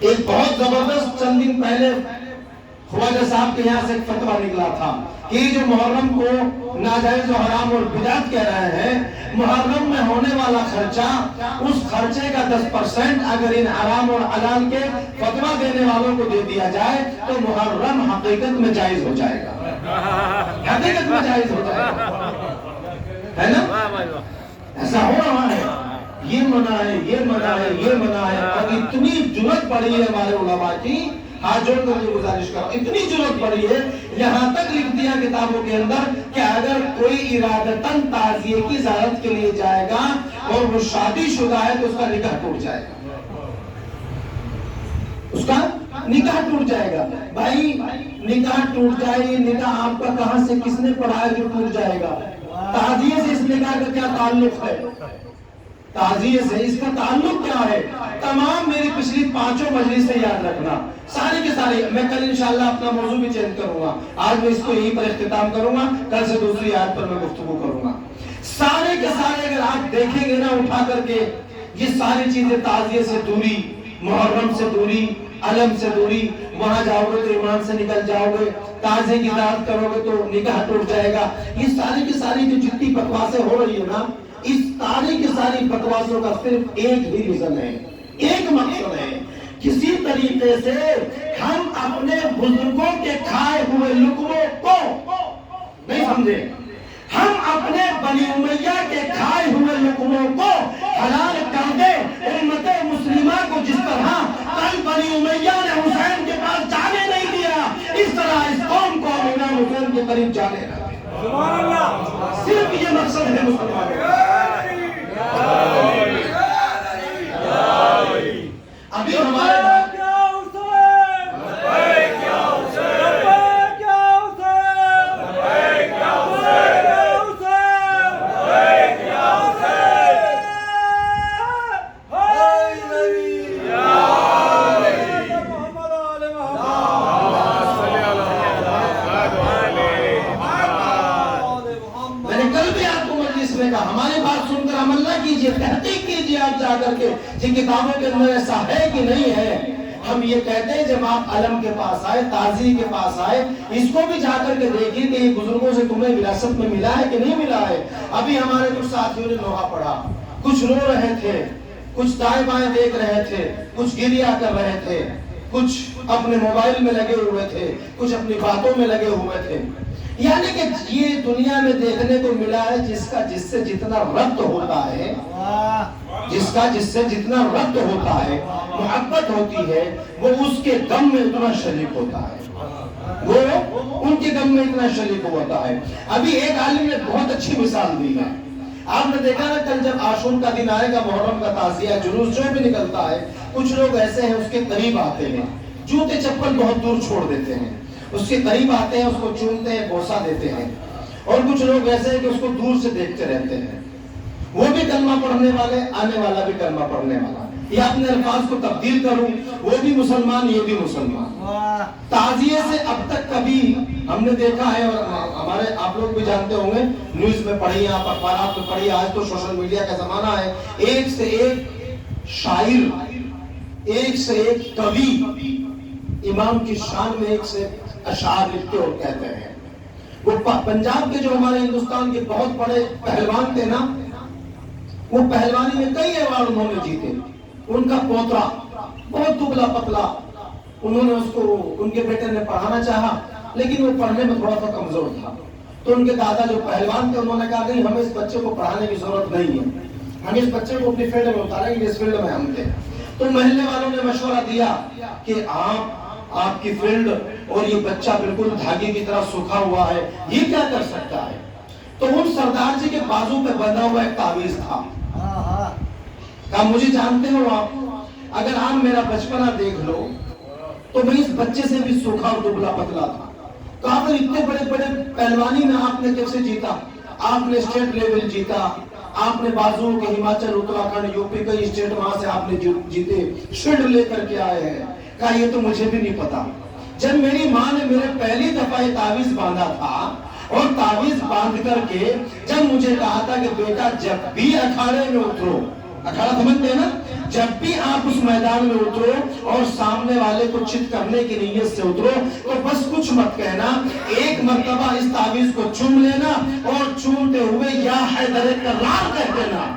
ایک بہت زبردست چند دن پہلے خواجہ صاحب کے یہاں سے ایک فتویٰ نکلا تھا کہ جو محرم کو ناجائز و حرام اور بدعت کہہ رہے ہیں، محرم میں ہونے والا خرچہ، اس خرچے کا 10% اگر ان حرام اور حلال کے فتویٰ دینے والوں کو دے دیا جائے تو محرم حقیقت میں جائز ہو جائے گا، حقیقت میں جائز ہو جائے گا، ہے نا؟ ایسا ہو رہا ہے، یہ منع ہے، یہ منع ہے، یہ منع ہے، اور اتنی جرأت پڑی ہے ہمارے علماء کی، ہاتھ جوڑ کر یہ گزارش کرو، اتنی جرأت پڑی ہے، یہاں تک لکھ دیا کتابوں کے اندر کہ اگر کوئی ارادتاً تعزیے کی زیارت کے لیے جائے گا اور وہ شادی شدہ ہے تو اس کا نکاح ٹوٹ جائے گا، اس کا نکاح ٹوٹ جائے گا۔ بھائی نکاح ٹوٹ جائے، یہ نکاح آپ کا کہاں سے کس نے پڑھا ہے جو ٹوٹ جائے گا؟ تعزیے سے اس نکاح کا کیا تعلق ہے؟ تعزیے سے اس کا تعلق کیا ہے؟ تمام میری پچھلی 5 مجلس سے یاد رکھنا، سارے کے سارے، میں کل انشاءاللہ اپنا موضوع بھی چینج کروں گا، آج میں اس کو یہیں پر اختتام کروں گا، کل سے دوسری آیت پر میں گفتگو کروں گا۔ سارے کے سارے اگر آپ دیکھیں گے نا اٹھا کر کے، یہ ساری چیزیں تعزیے سے دوری، محرم سے دوری، علم سے دوری، وہاں جاؤ گے تو ایمان سے نکل جاؤ گے، تعزیے کی دعوت کرو گے تو نکاح ٹوٹ جائے گا، یہ ساری کی ساری جو جتنی بکواسیں ہو رہی ہے نا، اس ساری کی ساری بکواسوں کا صرف ایک ہی ریزن ہے، ایک مقصد ہے، کسی طریقے سے ہم اپنے بزرگوں کے کھائے ہوئے لقموں کو، نہیں سمجھے، ہم اپنے بنی امیہ کے کھائے ہوئے لقموں کو حلال کر دیں، امت مسلمہ کو جس طرح کل بنی امیہ نے حسین کے پاس جانے نہیں دیا، اس طرح اس قوم کو امام حسین کے قریب جانے نہ دیں۔ سبحان اللہ، صرف یہ مقصد ہے مسلمانوں کا۔ ابھی ہمارے ہماری بات سن کر عمل نہ کیجئے، تحقیق کیجئے آپ جا کر کے جن کتابوں کے اندر ایسا ہے کہ نہیں ہے۔ ہم یہ کہتے ہیں جب آپ علم کے پاس آئے، تعزیے کے پاس آئے، اس کو بھی جا کر کے دیکھیے کہ یہ بزرگوں سے تمہیں وراثت میں ملا ہے کہ نہیں ملا ہے۔ ابھی ہمارے کچھ ساتھیوں نے لوہا پڑھا، کچھ رو رہے تھے، کچھ دائیں بائیں دیکھ رہے تھے، کچھ گریہ کر رہے تھے، کچھ اپنے موبائل میں لگے ہوئے تھے، کچھ اپنی باتوں میں لگے ہوئے تھے۔ یعنی کہ یہ دنیا میں دیکھنے کو ملا ہے جس سے جتنا ربط ہوتا ہے، جس سے جتنا ربط ہوتا ہے، محبت ہوتی ہے، وہ اس کے غم میں اتنا شریک ہوتا ہے، وہ ان کے غم میں اتنا شریک ہوتا ہے۔ ابھی ایک عالم نے بہت اچھی مثال دی ہے، آپ نے دیکھا نا کل جب عاشور کا دن آئے گا، محرم کا تعزیہ جلوس جو بھی نکلتا ہے، کچھ لوگ ایسے ہیں اس کے قریب آتے ہیں، جوتے چپل بہت دور چھوڑ دیتے ہیں، اس کے قریب آتے ہیں، اس کو چومتے ہیں، بوسہ دیتے ہیں، اور کچھ لوگ ایسے ہیں کہ اس کو دور سے دیکھتے رہتے ہیں، وہ بھی کلمہ پڑھنے والے، آنے والا بھی کلمہ پڑھنے والا، یا اپنے الفاظ کو تبدیل کروں، وہ بھی مسلمان، یہ بھی مسلمان۔ تعزیے سے اب تک کبھی ہم نے دیکھا ہے، اور ہمارے آپ لوگ بھی جانتے ہوں گے، نیوز میں پڑھی، آپ اخبارات میں پڑھی، آج تو سوشل میڈیا کا زمانہ ہے، ایک سے ایک شاعر، ایک سے ایک کوی امام کی شان میں ایک سے اشعار لکھتے اور کہتے ہیں۔ وہ پنجاب کے جو ہمارے ہندوستان کے بہت بڑے پہلوان تھے نا، وہ پہلوانی میں کئی ایوارڈ انہوں نے جیتے، ان کا پوترا بہت دبلا پتلا، انہوں نے اس کو، ان کے بیٹے نے پڑھانا چاہا لیکن وہ پڑھنے میں تھوڑا سا کمزور تھا، تو ان کے دادا جو پہلوان تھے انہوں نے کہا نہیں، ہمیں اس بچے کو پڑھانے کی ضرورت نہیں ہے، ہم اس بچے کو اپنی فیلڈ میں اتاریں گے، اس فیلڈ میں ہم تھے۔ تو محلے والوں نے مشورہ دیا کہ آپ کی فیلڈ اور یہ بچہ بالکل دھاگے کی طرح سوکھا ہوا ہے، یہ کیا کر سکتا ہے؟ تو ان سردار جی کے بازو پہ بندھا ہوا ایک تعویذ تھا، کہا مجھے جانتے ہو آپ، اگر آپ میرا بچپنا دیکھ لو تو میں اس بچے سے بھی سوکھا اور دبلا پتلا تھا، تو آپ نے اتنے بڑے بڑے پہلوانی میں آپ نے کیسے جیتا؟ آپ نے اسٹیٹ لیول جیتا، آپ نے بازو کے ہماچل، اتراکھنڈ، یو پی کئی اسٹیٹ وہاں سے آپ نے جیتے، شیلڈ لے کر کے آئے ہیں۔ کہا یہ تو مجھے بھی نہیں پتا، جب میری ماں نے میرے پہلی دفعہ یہ تعویذ باندھا تھا اور تعویذ باندھ کر کے جب مجھے کہا تھا کہ بیٹا جب بھی اکھاڑے میں اترو، اکھاڑا سمجھتے ہیں نا، جب بھی آپ اس میدان میں اترو اور سامنے والے کو چت کرنے کی نیت سے اترو تو بس کچھ مت کہنا، ایک مرتبہ اس تعویذ کو چوم لینا اور چومتے ہوئے یا حیدر کرار کہہ دینا۔